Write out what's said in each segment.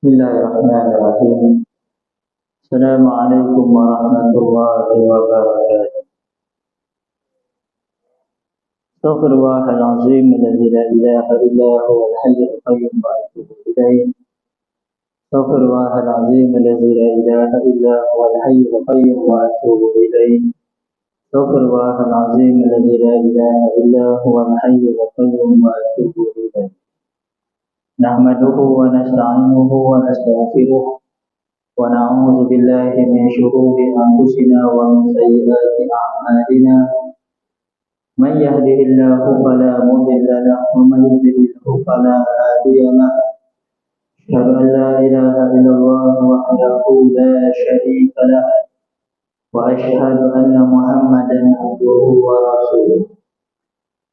Bismillahirrahmanirrahim. Assalamualaikum warahmatullahi wabarakatuh. Astaghfirullahal azim alladzi la ilaha illa huwal hayyul qayyum wa atubu ilaih. Astaghfirullahal azim alladzi la ilaha illa huwal hayyul qayyum wa atubu ilaih. Astaghfirullahal azim alladzi la ilaha illa huwal hayyul qayyum wa atubu ilaih. Nahmaduhu wa nasta'inuhu wa nastaghfiruh wa na'udzu billahi min shururi anfusina wa min sayyiati a'malina. Man yahdihillahu fala mudilla lahu wa man yudlilhu fala hadiya lahu. Asyhadu an la ilaha illallah wahdahu la syarika lahu wa asyhadu anna Muhammadan abduhu wa rasuluh.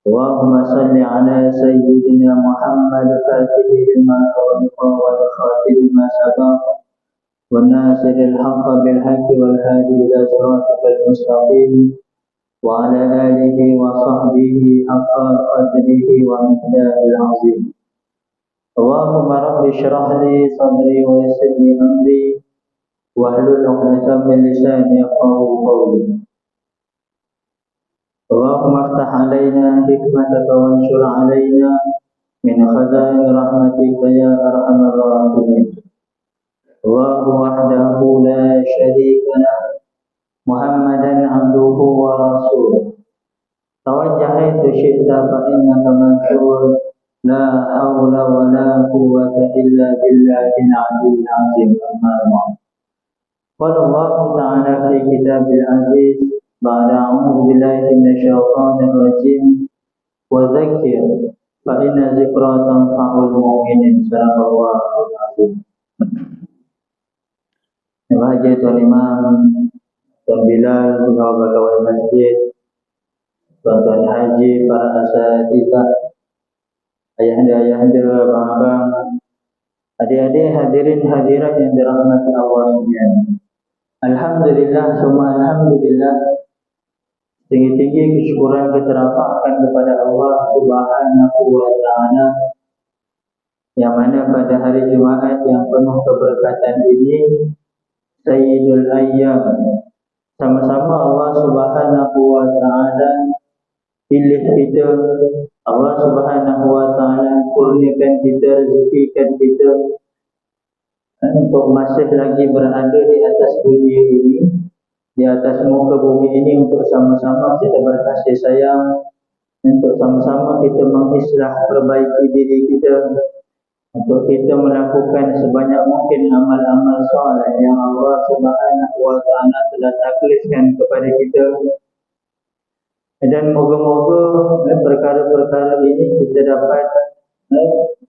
Allahumma salli ala sayyidina Muhammad fatihil lima ughliqa wal khatimi lima sabaqa wan nasiril haqqi bil haqqi wal hadi ila siratal mustaqim wa ala alihi wa sahbihi haqqa qadrihi wa miqdaril azim. Allahumma rabbi shrah li sadri wa yassir li amri wahlul 'uqdatam min lisani yafqahu qawli. Allahumma aftah alaina hikmataka wa anshur alaina min khazain rahmatika ya arhamar rahimin. Allahu wahdahu la syarika lahu Muhammadan abduhu wa rasuluh. Tawajjah haitsu syi'ta fa innaka mansur. La haula wa la quwwata illa billahil aliyyil azim. Amma ba'd. Qala Allah ta'ala fi kitabil aziz ba'da a'udzu billahi minasyaitonir rajim wa dzakir fa inna dzikra tanfa'ul mu'minin. Sadaqallahul azim. Bahagia Tuan Imam, Tuan Bilal, pegawai masjid, Tuan-tuan haji, para asatidz, ayahanda-ayahanda, abang-abang, adik-adik, hadirin hadirat yang dirahmati Allah sekalian. Alhamdulillah, semua alhamdulillah. Tinggi-tinggi kesyukuran kita rapatkan kepada Allah Subhanahu wa taala, yang mana pada hari Jumaat yang penuh keberkatan ini, Sayyidul Ayyam, sama-sama Allah Subhanahu wa taala pilih kita, Allah Subhanahu wa taala kurniakan kita, rezekikan kita untuk masih lagi berada di atas dunia ini, di atas muka bumi ini, untuk sama-sama kita berkasih sayang, untuk sama-sama kita mengislah, perbaiki diri kita, untuk kita melakukan sebanyak mungkin amal-amal soleh yang Allah Subhanahu wa taala telah taklifkan kepada kita. Dan moga-moga perkara-perkara ini kita dapat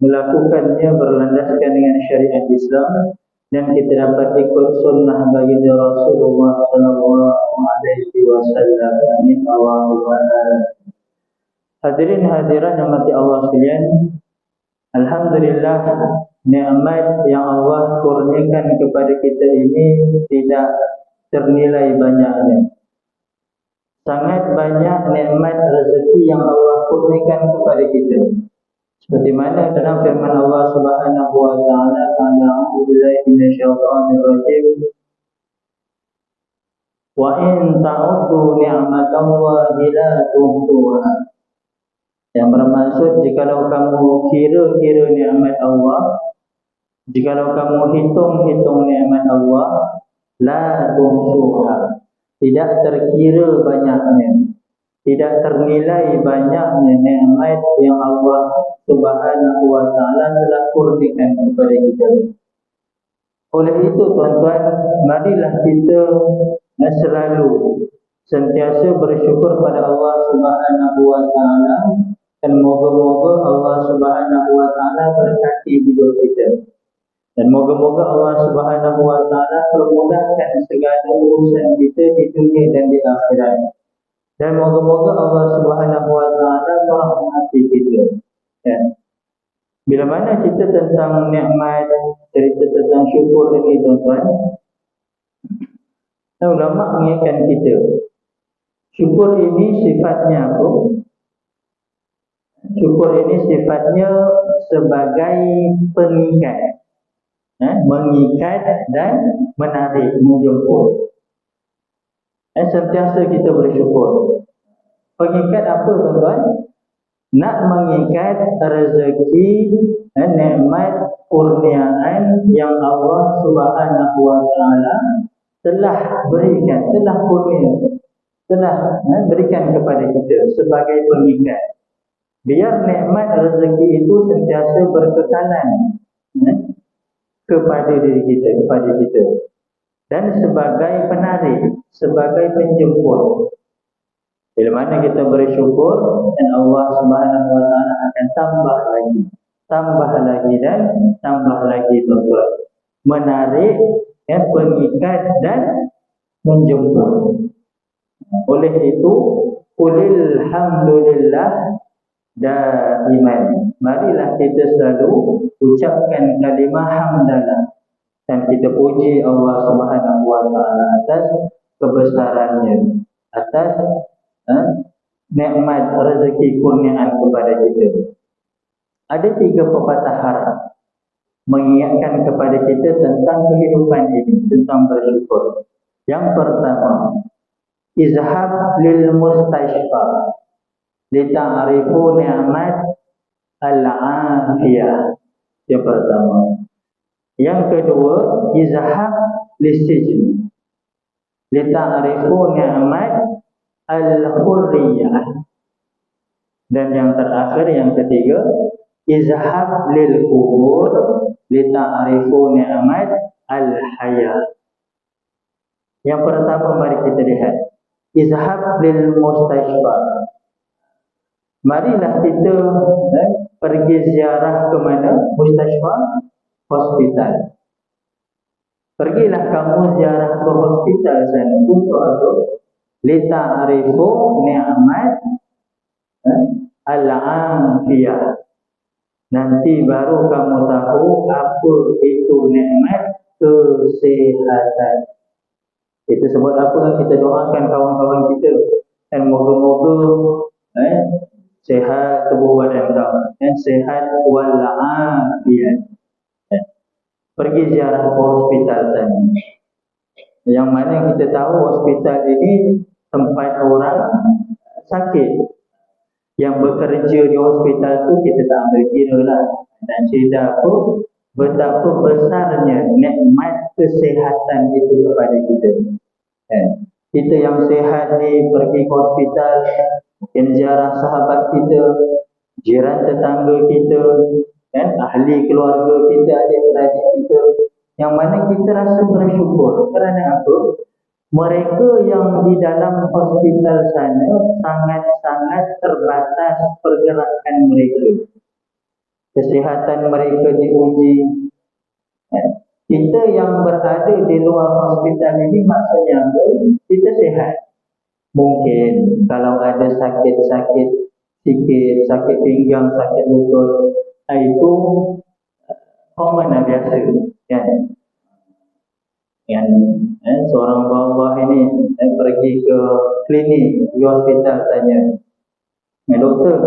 melakukannya berlandaskan dengan syariat Islam, dan kita dapat ikut sunnah baginda Rasulullah sallallahu alaihi wasallam. Amin Allahumma amin. Hadirin hadirat yang mati Allah sekalian, alhamdulillah, nikmat yang Allah kurniakan kepada kita ini tidak ternilai banyaknya. Sangat banyak nikmat rezeki yang Allah kurniakan kepada kita. Seperti mana dalam firman Allah Subhanahu wa taala, a'udzu billahi minasyaitonir rajim, wa in ta'uddu ni'matallahi la tuhsuha. Yang bermaksud, jikalau kamu kira-kira nikmat Allah, jikalau kamu hitung-hitung nikmat Allah, la tuhsuha, tidak terkira banyaknya, tidak ternilai banyaknya nikmat yang Allah Subhanahu wa taala telah kurniakan kepada kita. Oleh itu tuan-tuan, marilah kita selalu sentiasa bersyukur pada Allah Subhanahu wa taala, dan moga-moga Allah Subhanahu wa taala berkati hidup kita. Dan moga-moga Allah Subhanahu wa taala permudahkan segala urusan kita di dunia dan di akhirat. Dan moga-moga Allah Subhanahu wa taala merahmati kita. Ya. Bila mana cerita tentang nikmat, cerita tentang syukur ini tuan-tuan, ulama mengingatkan kita, syukur ini sifatnya apa? Syukur ini sifatnya sebagai pengikat. mengikat dan menarik, menjemput. Sentiasa kita bersyukur. Pengikat apa tuan-tuan? Nak mengikat rezeki, nikmat, kurniaan yang Allah Subhanahu Wa Taala telah berikan, telah kurnia, telah berikan kepada kita sebagai pengikat. Biar nikmat rezeki itu sentiasa berkekalan kepada diri kita, kepada kita. Dan sebagai penarik, sebagai penjemput. Bila mana kita bersyukur, dan Allah Subhanahu Wa Taala akan tambah lagi dan tambah lagi tuan-tuan. Menarik, pengikat dan menjemput. Oleh itu, qulil hamdulillah daiman. Marilah kita selalu ucapkan kalimah hamdalah dan kita puji Allah Subhanahu Wa Taala atas kebesarannya, atas nikmat rezeki kurniaan kepada kita. Ada 3 pepatah harap mengingatkan kepada kita tentang kehidupan ini, tentang bersyukur. Yang pertama, izhab lil mustashfa lita'rifu ni'mat al-afiyah. Yang pertama. Yang kedua, izhab lisijn lita'rifu ni'mat al-hurriyah. Dan yang terakhir, yang ketiga, izhab lil kubur lita'rifu ni'mat al-hayah. Yang pertama, mari kita lihat izhab lil mustashfa. Marilah kita pergi ziarah ke mana? Mustashfa, hospital. Pergilah kamu ziarah ke hospital sana. Untuk apa? Lita'rifu ni'mat al-afiyah. Nanti baru kamu tahu apa itu nikmat kesehatan. Kita sebut apa? Kita doakan kawan-kawan kita, dan moga-moga sehat tubuh badan kamu, sehat wal-afiyah. Pergi ziarah ke hospital sana. Yang mana kita tahu hospital ini tempat orang sakit. Yang bekerja di hospital tu kita tak ambil kira lah. Dan cerita apa, betapa besarnya nikmat kesehatan itu kepada kita. Kita yang sihat ni pergi ke hospital, mungkin ziarah sahabat kita, jiran tetangga kita, ahli keluarga kita, adik-beradik kita, yang mana kita rasa bersyukur. Kerana apa? Mereka yang di dalam hospital sana sangat-sangat terbatas pergerakan mereka. Kesihatan mereka diuji. Kita yang berada di luar hospital ini maksudnya apa? Kita sihat. Mungkin kalau ada sakit-sakit sikit, sakit pinggang, sakit lutut, itu common biasa, kan? Seorang bawah ini pergi ke klinik, di hospital tanya, doktor,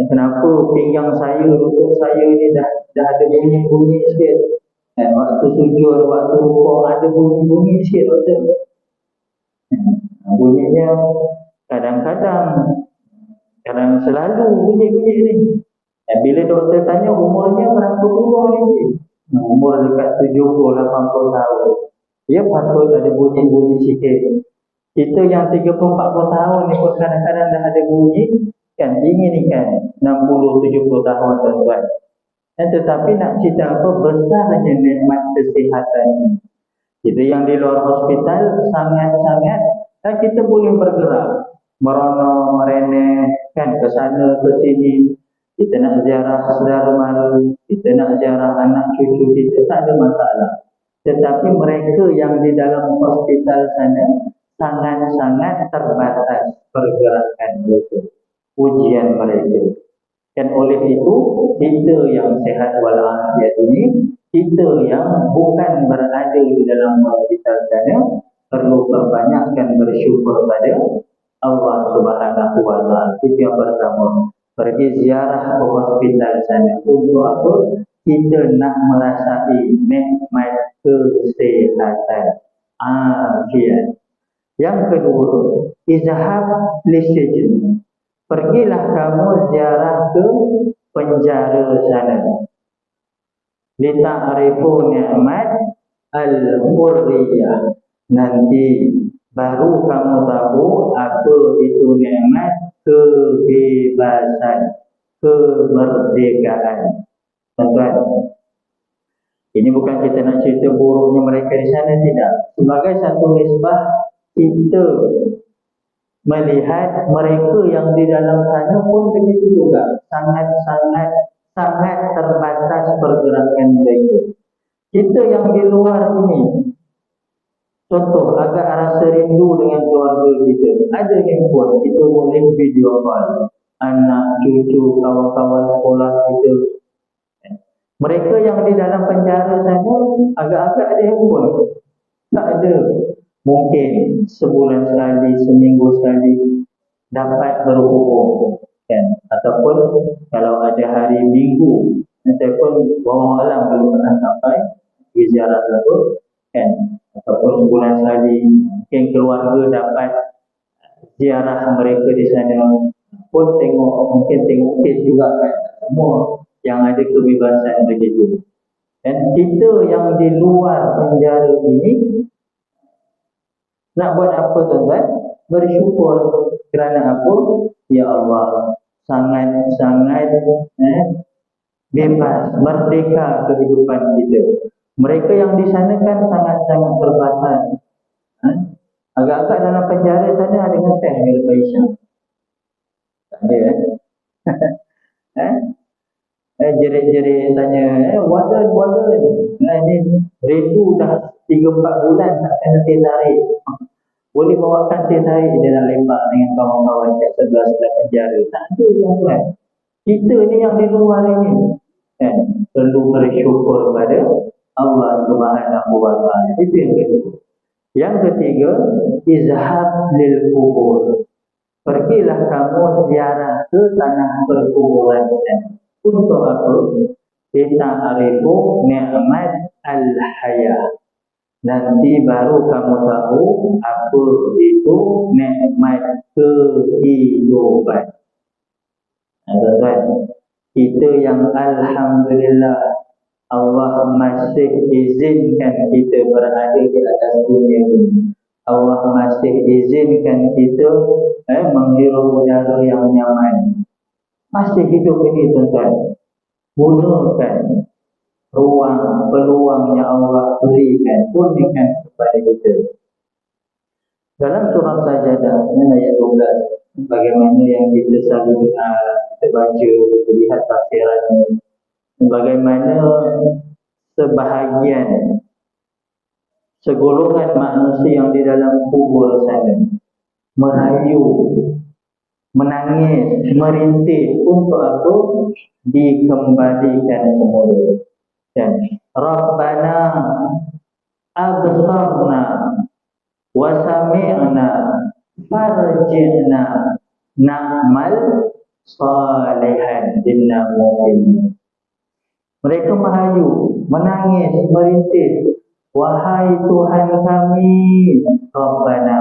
kenapa pinggang saya, lutut saya ni dah ada bunyi-bunyi sikit, waktu sujud, waktu rukuk ada bunyi-bunyi sikit doktor. Bunyinya kadang-kadang, kadang selalu bunyi-bunyi ni. Bila doktor tanya umurnya berapa umur ni? Umur dekat 70-80 tahun. Dia patut ada bunyi-bunyi sikit. Kita yang 30-40 tahun ni pun kadang-kadang dah ada bunyi, kan? Ingin ni kan 60-70 tahun tuan-tuan. Tetapi nak cerita apa? Besarnya nikmat kesihatan. Kita yang di luar hospital sangat-sangat, kan kita boleh bergerak, merono, mereneh, kan, ke sana ke sini. Kita nak ziarah saudara mara, kita nak ziarah anak cucu kita, tak ada masalah. Tetapi mereka yang di dalam hospital sana sangat-sangat terbatas pergerakan mereka, ujian mereka. Dan oleh itu, kita yang sehat walafiat ini, kita yang bukan berada di dalam hospital sana, perlu perbanyakkan bersyukur pada Allah Subhanahu Wa Taala. Itu yang pertama. Pergi ziarah ke hospital sana. Untuk apa? kita nak merasai nikmat kesehatan, afiat. Yang kedua, izhab lisijn, pergilah kamu ziarah ke penjara sana. Lita'rifu ni'mat al-hurriyah, nanti baru kamu tahu apa itu nikmat kebebasan, kemerdekaan. Tuan-tuan, ini bukan kita nak cerita buruknya mereka di sana, tidak. Sebagai satu nisbah, kita melihat mereka yang di dalam sana pun begitu juga, sangat terbatas pergerakan mereka. Kita yang di luar ini, contoh, agak rasa rindu dengan keluarga kita, ada handphone, kita boleh video call anak, cucu, kawan-kawan sekolah kita. Mereka yang di dalam penjara sana agak-agak ada handphone, tak ada. Mungkin sebulan sekali, seminggu sekali dapat berhubung, kan? Ataupun kalau ada hari Minggu, saya pun bawah alam belum pernah sampai di ziarah tersebut, kan? Ataupun sebulan sekali mungkin keluarga dapat ziarah mereka di sana, pun mungkin tengok kes juga, kan? Semua yang ada kebebasan begitu. Dan kita yang di luar penjara ini nak buat apa, tuan-tuan? Bersyukur. Kerana apa? Ya Allah, sangat bebas, merdeka kehidupan kita. Mereka yang di sana kan sangat-sangat terbatas. Agak-agak dalam penjara sana ada ngeteh Mil Faisal. Tak ada, jerit-jerit tanya, warden, ini rindu dah 3-4 bulan tak kena teh tarik. Boleh bawakan teh tarik dia nak lepak dengan kawan-kawan kat sebelah penjara. Tak ada, tuan-tuan. Kita ni yang di luar ini, kan, perlu bersyukur kepada Allah Subhanahu wa Ta'ala. Itu yang kedua. Yang ketiga, izhab lil kubur, pergilah kamu ziarah ke tanah perkuburan. Untuk apa? Lita'rifu ni'mat al-hayah, nanti baru kamu tahu apa itu nikmat kehidupan. Tuan-tuan, kita yang alhamdulillah Allah masih izinkan kita berada di atas dunia ini. Allah masih izinkan kita menghirup udara yang nyaman. Masih hidup ini, tuan-tuan. Gunakan peluang yang Allah berikan, kurniakan kepada kita. Dalam surah Sajadah ayat 12, bagaimana yang kita selalu kita baca, kita lihat tafsirannya, bagaimana sebahagian segolongan manusia yang di dalam kubur sana merayu, menangis, merintih untuk apa? Dikembalikan semula. Dan Rabbana absarna wa sami'na farji'na na'mal salihan inna mu'min. Mereka merayu, menangis, merintih, wahai Tuhan kami, Rabbana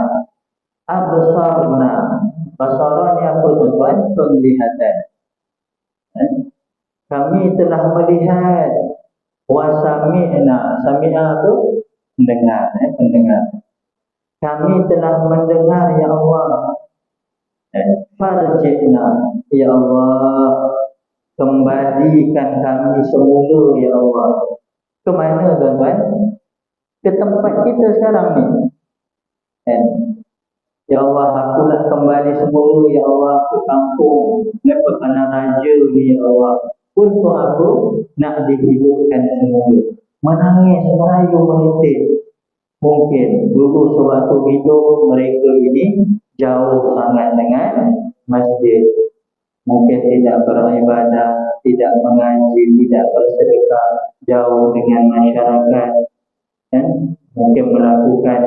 absarna. Basara ni apa, tuan-tuan? Penglihatan. Kami telah melihat, wa sami'na, sami'a tu mendengar, pendengar. Kami telah mendengar, ya Allah. Farji'na, ya Allah, kembalikan kami semula, ya Allah. Ke mana, tuan-tuan? Ke tempat kita sekarang ni. Ya Allah, akulah kembali semula, ya Allah, ke kampung, ke tanah raja ni, ya Allah. Untuk aku nak dihidupkan semula. Menangis, merayu, merintih. Mungkin dulu sewaktu hidup mereka ini jauh sangat dengan masjid. Mungkin tidak beribadah, tidak mengaji, tidak bersedekah, jauh dengan masyarakat, dan mungkin melakukan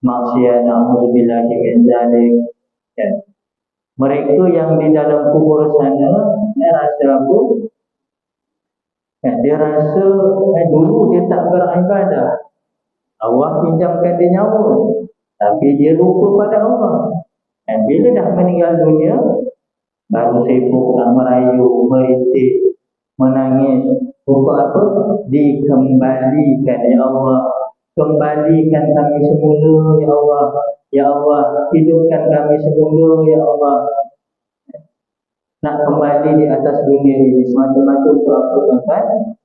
maksiat, na'udzubillahi min dzalik. Mereka yang di dalam kubur sana rasa apa? Dia rasa dulu dia tak beribadah, Allah pinjamkan dia nyawa, tapi dia lupa pada Allah. Dan bila dah meninggal dunia, baru sibuk nak merayu, meritik, menangis. Untuk apa? Dikembalikan, ya Allah. Kembalikan kami semula, ya Allah. Ya Allah, hidupkan kami semula, ya Allah. Nak kembali di atas dunia ini semata-mata untuk apa, tuan-tuan?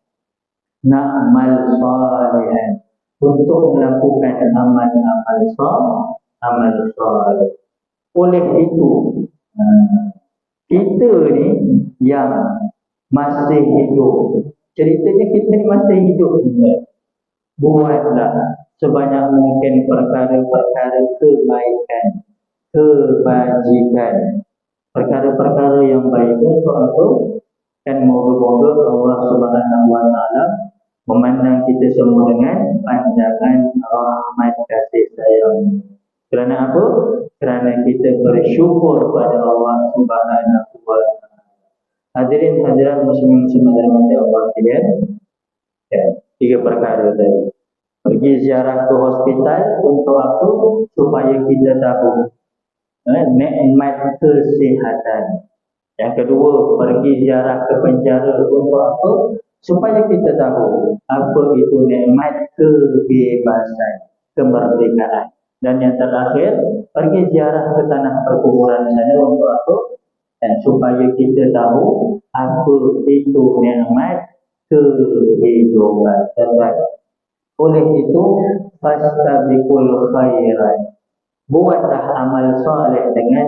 Nak amal salihan, untuk melakukan amal-amal salih. Oleh itu, kita ni yang masih hidup, ceritanya kita ni masih hidup, buatlah sebanyak mungkin perkara-perkara kebaikan, kebajikan, perkara-perkara yang baik untuk apa? Dan moga-moga Allah Subhanahu wa taala memandang kita semua dengan pandangan rahmat kasih sayang. Kerana apa? Kerana kita bersyukur pada Allah Subhanahu wa taala. Hadirin hadirat muslimin dirahmati Allah sekalian. Tiga perkara tadi. Pergi ziarah ke hospital untuk apa? Supaya kita tahu nikmat kesihatan. Yang kedua, pergi ziarah ke penjara untuk apa? Supaya kita tahu apa itu nikmat kebebasan, kemerdekaan. Dan yang terakhir, pergi ziarah ke tanah perkuburan sana untuk apa? Dan supaya kita tahu apa itu nikmat kehidupan. Oleh itu, fastabiqul khairat. Buatlah amal soleh dengan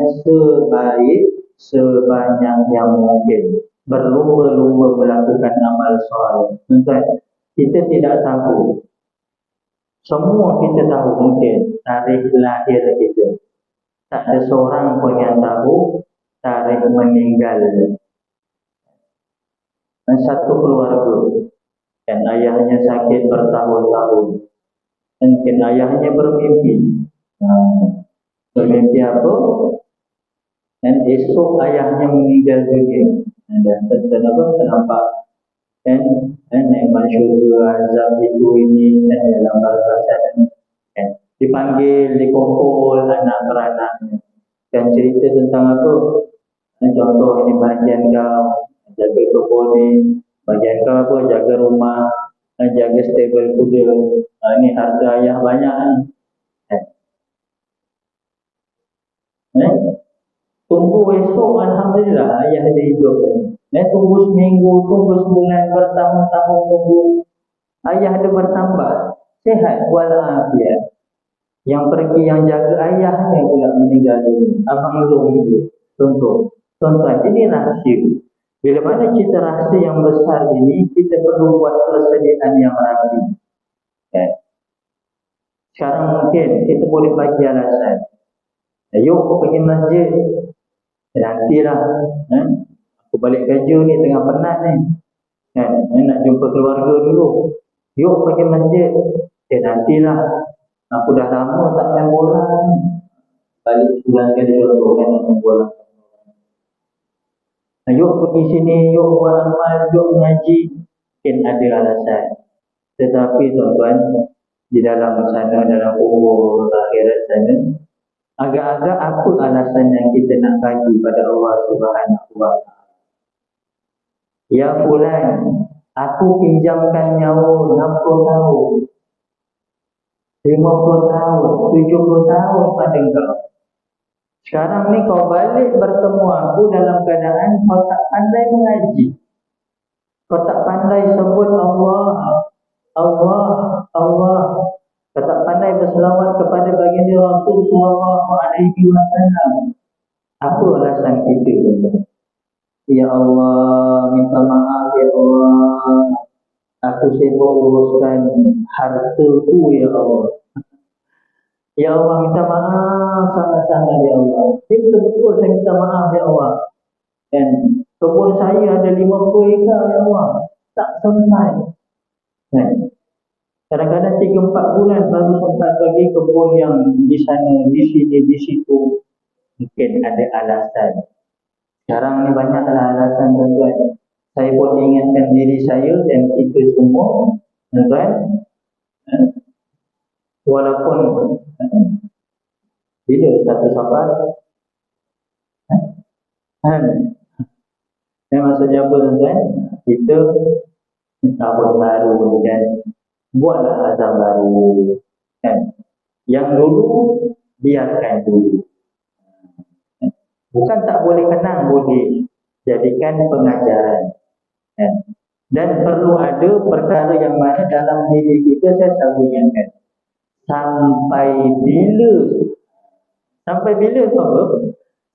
sebanyak yang mungkin. Berlumba-lumba melakukan amal soleh. Kita tidak tahu. Semua kita tahu mungkin tarikh lahir kita. Tak ada seorang pun yang tahu tarikh meninggal. Dan satu keluarga, dan ayahnya sakit bertahun-tahun. Dan mungkin ayahnya bermimpi. Bermimpi apa? Dan esok ayahnya meninggal dunia. Dan ternampak dan nikmat syurga, azab itu ini dan dalam bahasa sana. Dipanggil, dikumpul anak beranaknya. Dan cerita tentang apa? Contoh ini bahagian kau, jaga kebun ni. Bahagian kau apa? Jaga rumah, jaga stable kuda. Ini harta ayah banyak ni. Tunggu esok, alhamdulillah ayah ada hidup. Tunggu seminggu, tunggu sebulan, bertahun-tahun tunggu. Ayah ada bertambah, sehat walafiat. Yang pergi yang jaga ayahnya pula meninggal dunia. Abang long dia. Tuan-tuan, ini rahsia. Bila mana kita rahsia yang besar ini, kita perlu buat persediaan yang rapi. Sekarang mungkin kita boleh bagi alasan. Yuk aku pergi masjid. Nantilah. Aku balik kerja ni, tengah penat ni. Nak jumpa keluarga dulu. Yuk pergi masjid. Nantilah. Aku dah lama tak main bola ni. Balik sebulan kali dulu kan nak main bola. Yuk pergi sini, yuk buat amal, yuk mengaji. Mungkin ada alasan. Tetapi tuan-tuan, di dalam sana, dalam umur akhirat sana, agak-agak apa alasan yang kita nak bagi pada Allah Subhanahu wa taala? Ya fulan, aku pinjamkan nyawa 60 tahun. 50 tahun, 70 tahun pada engkau. Sekarang ni kau balik bertemu aku dalam keadaan kau tak pandai mengaji. Kau tak pandai sebut Allah, Allah, Allah. Kau tak pandai berselawat kepada baginda Rasul sallallahu alaihi wasallam. Apa alasan kita? Ya Allah, minta maaf ya Allah. Aku sibuk uruskan hartaku ya Allah. Ya Allah, minta maaf sangat-sangat ya Allah. Betul-betul saya minta maaf ya Allah. Dan kebun saya ada 50 ekar ya Allah. Tak sempat. Kadang-kadang 3-4 bulan baru sempat bagi kebun yang di sana, di sini, di situ. Mungkin ada alasan. Sekarang ni banyaklah alasan tuan-tuan. Saya pun ingatkan diri saya dan kita semua, tuan, walaupun bila satu sahabat, maksudnya apa tuan? Kita tahun baru kan, buatlah azam baru kan. Yang dulu biarkan dulu. Bukan tak boleh kenang, boleh jadikan pengajaran. Dan perlu ada perkara yang mana dalam diri kita, saya selalu ingatkan, sampai bila tu apa?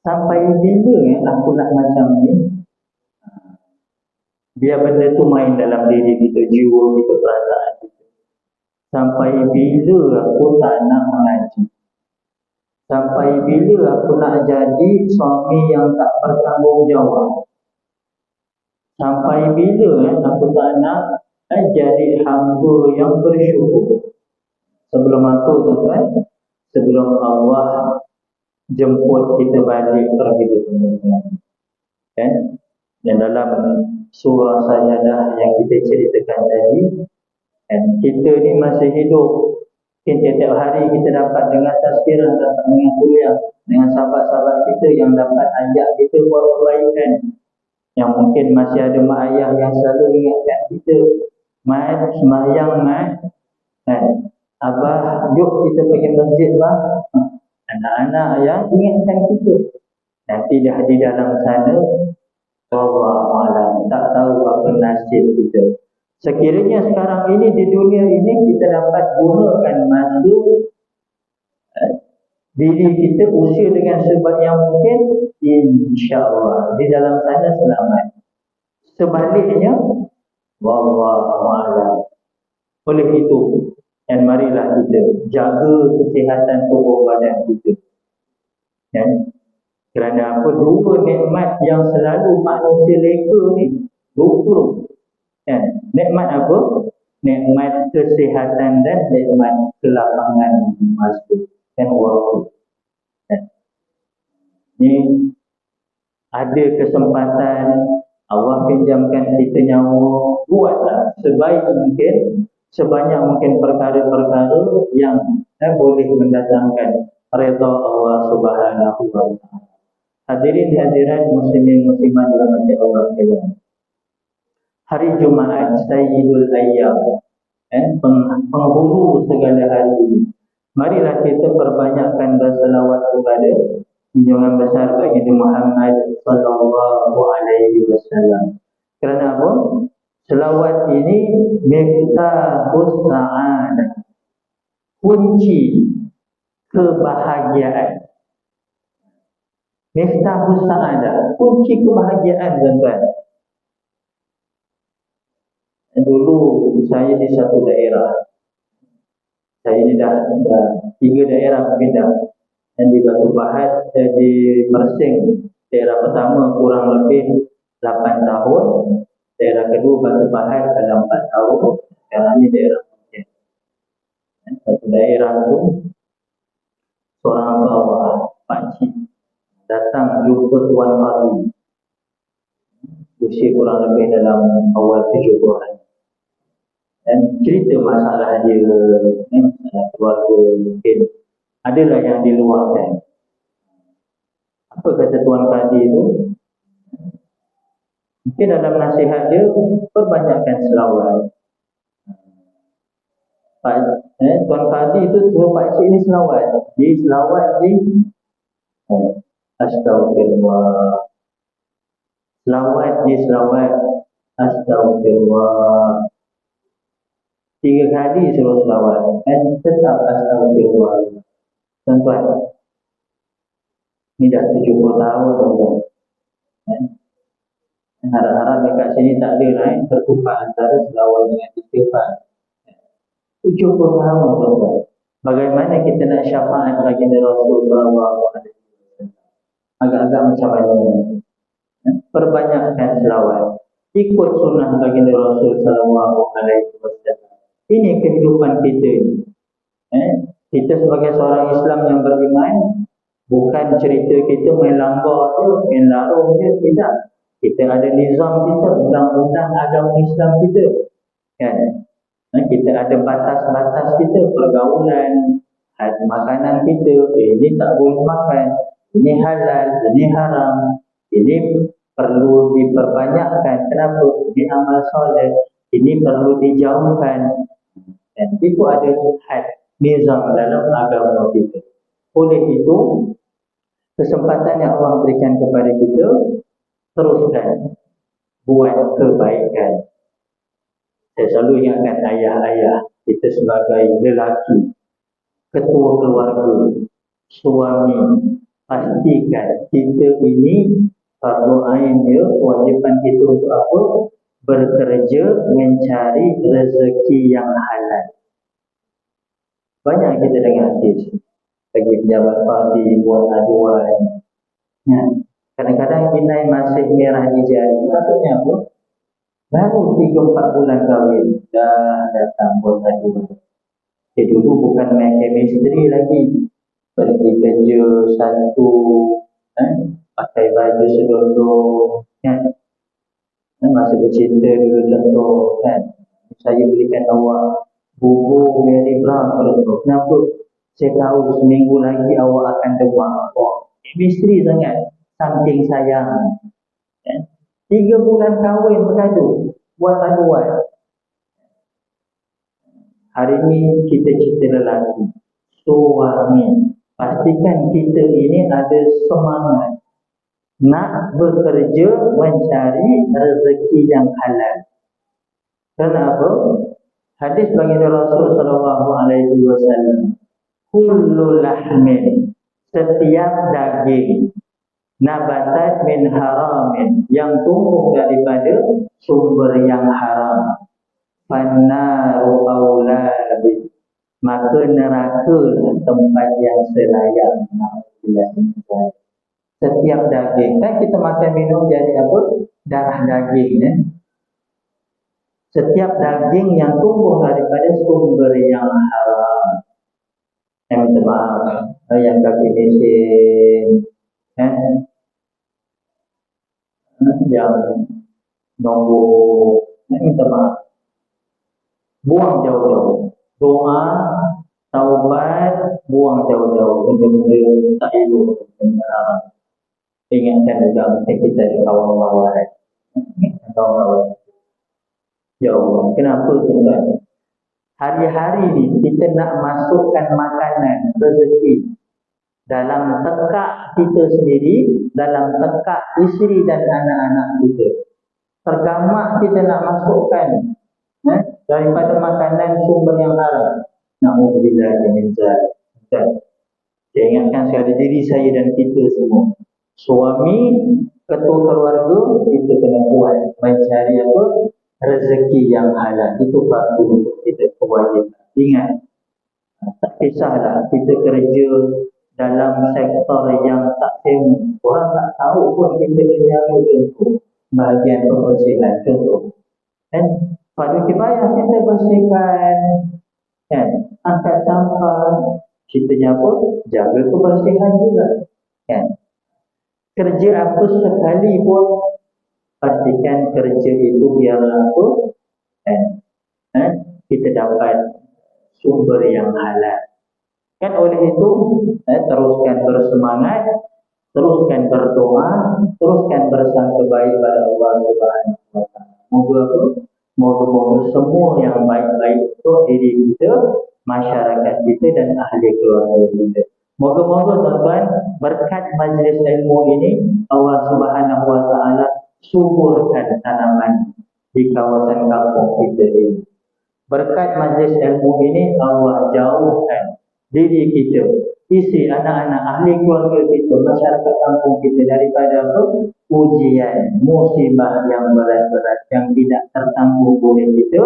Sampai bila aku nak macam ni? Biar benda tu main dalam diri kita, jiwa kita, perasaan kita. Sampai bila aku tak nak mengaji? Sampai bila aku nak jadi suami yang tak bertanggungjawab? Sampai bila aku tak nak jadi hamba yang bersyukur? Sebelum itu tuan, sebelum Allah jemput kita balik pergi bertemu dengan kan? Dan dalam surah Sajadah yang kita ceritakan tadi, kan, kita ni masih hidup. Setiap hari kita dapat dengar tazkirah, dapat dengar kuliah dengan sahabat-sahabat kita yang dapat ajak kita buat kebaikan. Yang mungkin masih ada mak ayah yang selalu ingatkan kita, Mat, sembahyang Mat, kan? Abah, jom kita pergi masjid bah. Anak-anak yang ingatkan kita. Nanti dah di dalam sana, Wallahualam, tak tahu apa nasib kita. Sekiranya sekarang ini di dunia ini kita dapat gunakan masa diri kita, usia dengan sebanyak yang mungkin, insya-Allah di dalam sana selamat. Sebaliknya, Wallahualam. Oleh itu, dan marilah kita jaga kesihatan tubuh badan kita. Dan kerana apa? Dua nikmat yang selalu manusia leka ni, lupa. Kan? Nikmat apa? Nikmat kesihatan dan nikmat kelapangan masa dan waktu. Kan? Ni ada kesempatan Allah pinjamkan kita nyawa, buatlah sebaik mungkin, sebanyak mungkin perkara-perkara yang boleh mendatangkan redha Allah Subhanahu wa taala. Hadirin hadirat muslimin muslimat dirahmati Allah sekalian. Hari Jumaat Sayyidul Ayyam, penghulu segala hari ini. Marilah kita perbanyakkan berselawat kepada junjungan besar baginda Muhammad sallallahu alaihi wasallam. Kerana apa? Selawat ini miftahus sa'adah, kunci kebahagiaan. Miftahus sa'adah, kunci kebahagiaan tuan-tuan. Dulu saya di satu daerah, saya ni dah 3 daerah pindah. Dan di Batu Pahat, di Mersing, daerah pertama kurang lebih 8 tahun, daerah kedua Batu Pahat dalam 4 tahun, sekarang ni daerah Mersing. Satu daerah tu, seorang bawah pakcik datang jumpa Tuan Fadli, usia kurang lebih dalam awal 70-an. Dan cerita masalah dia, masalah keluarga mungkin adalah yang diluahkan. Apa kata Tuan Fadli itu? Mungkin dalam nasihat dia, perbanyakkan selawat. Tuan Fadli itu suruh pakcik ni selawat. Dia selawat ni, Astagfirullah. Selawat dia selawat, Astagfirullah. 3 kali suruh selawat. Dan tetap Astagfirullah. Tuan-tuan, ni dah 70 tahun tuan-tuan. Harap-harap dekat sini tak ada naik tertukar antara selawat dengan istighfar. 70 tahun tuan-tuan. Bagaimana kita nak syafaat baginda Rasul sallallahu alaihi wasallam? Agak-agak macam mana? Perbanyakkan selawat. Ikut sunnah baginda Rasul sallallahu alaihi wasallam. Ini kehidupan kita ni. Kita sebagai seorang Islam yang beriman, bukan cerita kita main langgar je, main larung je, tidak. Kita ada nizam kita, undang-undang agama Islam kita, kan? Kita ada batas-batas kita, pergaulan, makanan kita. Ini tak boleh makan, ini halal, ini haram, ini perlu diperbanyakkan. Kenapa? Ini amal soleh, ini perlu dijauhkan. Dan itu ada had, nizam dalam agama kita. Oleh itu, kesempatan yang Allah berikan kepada kita, teruskan buat kebaikan. Saya selalu ingatkan ayah-ayah kita sebagai lelaki, ketua keluarga, suami, pastikan kita ini fardu ain dia, kewajipan kita untuk apa? Bekerja mencari rezeki yang halal. Banyak kita dengar kes bagi pejabat parti buat aduan. Kadang-kadang inai masih merah di jari. Maksudnya apa? Baru 3-4 bulan kahwin dah datang buat aduan. Dulu bukan main chemistry lagi. Pergi kerja satu, pakai baju sedondong, kan? Masa bercinta dulu contoh, kan? Saya berikan awak bubur Mary Brown contoh. Kenapa? Saya tahu seminggu lagi awak akan demam. Chemistry sangat, saking sayang. 3 bulan kahwin bergaduh, buat aduan. Hari ini kita cerita lelaki, suami, pastikan kita ini ada semangat nak bekerja mencari rezeki yang halal. Kenapa? Hadis baginda Rasul sallallahu alaihi wasallam, kullu lahmin, setiap daging, nabatat min haramin, yang tumbuh daripada sumber yang haram, fannaru aulabi, maka neraka tempat yang selayak. Setiap daging, kan kita makan minum jadi apa? Darah daging, Setiap daging yang tumbuh daripada sumber yang haram. Minta maaf, yang kaki mesin, yang nombor, minta maaf. Buang jauh-jauh. Doa, taubat, buang jauh-jauh. Benda-benda tak elok, benda haram. Ingatkan juga mungkin kita ada kawan-kawan. Kawan-kawan. Jauh. Kenapa tuan-tuan? Hari-hari ni kita nak masukkan makanan, rezeki dalam tekak kita sendiri, dalam tekak isteri dan anak-anak kita. Tergamak kita nak masukkan daripada makanan sumber yang haram. Na'udzubillah min zalik. Saya ingatkan sekali diri saya dan kita semua. Suami, ketua keluarga, kita kena buat mencari apa? Rezeki yang halal. Itu fardu untuk kita, kewajiban. Ingat, tak kisahlah kita kerja dalam sektor yang tak famous. Orang tak tahu pun kita kerja untuk bahagian kebersihan. Contoh, fardu kifayah kita bersihkan, angkat sampah, kita apa? Jaga kebersihan juga, Kerja apa sekali pun pastikan kerja itu biar apa? Kita dapat sumber yang halal. Kan oleh itu, teruskan bersemangat, teruskan berdoa, teruskan bersangka baik pada Allah Subhanahu wa Ta'ala. Moga-moga semua yang baik-baik untuk diri kita, masyarakat kita dan ahli keluarga kita. Moga-moga tuan-tuan, berkat majlis ilmu ini, Allah Subhanahu wa Ta'ala suburkan tanaman di kawasan kampung kita ini. Berkat majlis ilmu ini, Allah jauhkan diri kita, isi anak-anak ahli keluarga kita, masyarakat kampung kita daripada apa? Ujian, musibah yang berat-berat yang tidak tertanggung oleh kita.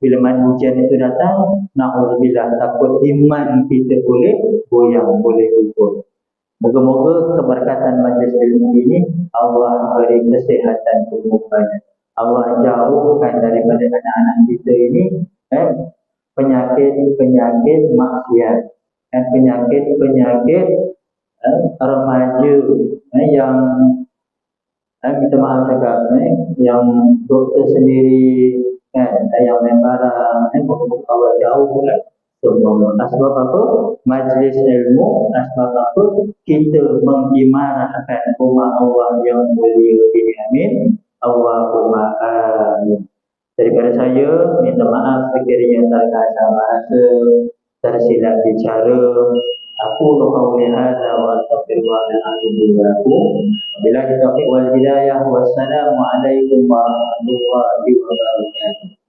Bila mana ujian itu datang, na'udzubillah, takut iman kita boleh goyang, boleh gugur. Moga-moga keberkatan majlis ilmu ini Allah beri kesihatan tubuhnya. Allah jauhkan daripada anak-anak kita ini penyakit-penyakit maksiat dan penyakit-penyakit remaja yang Minta maaf cakap yang doktor sendiri kan, yang main barang bawa jauh kan, semua asbab apa? Majlis ilmu, asbab apa? Kita mengimarahkan rumah Allah yang mulia ini, amin. Allahumma amin. Daripada saya minta maaf sekiranya terkasar bahasa, tersilap bicara. Aku qauli hadza wa astaghfirullahaladzim wa lakum. Billahi taufiq wal hidayah. Wassalamu alaikum warahmatullahi wabarakatuh.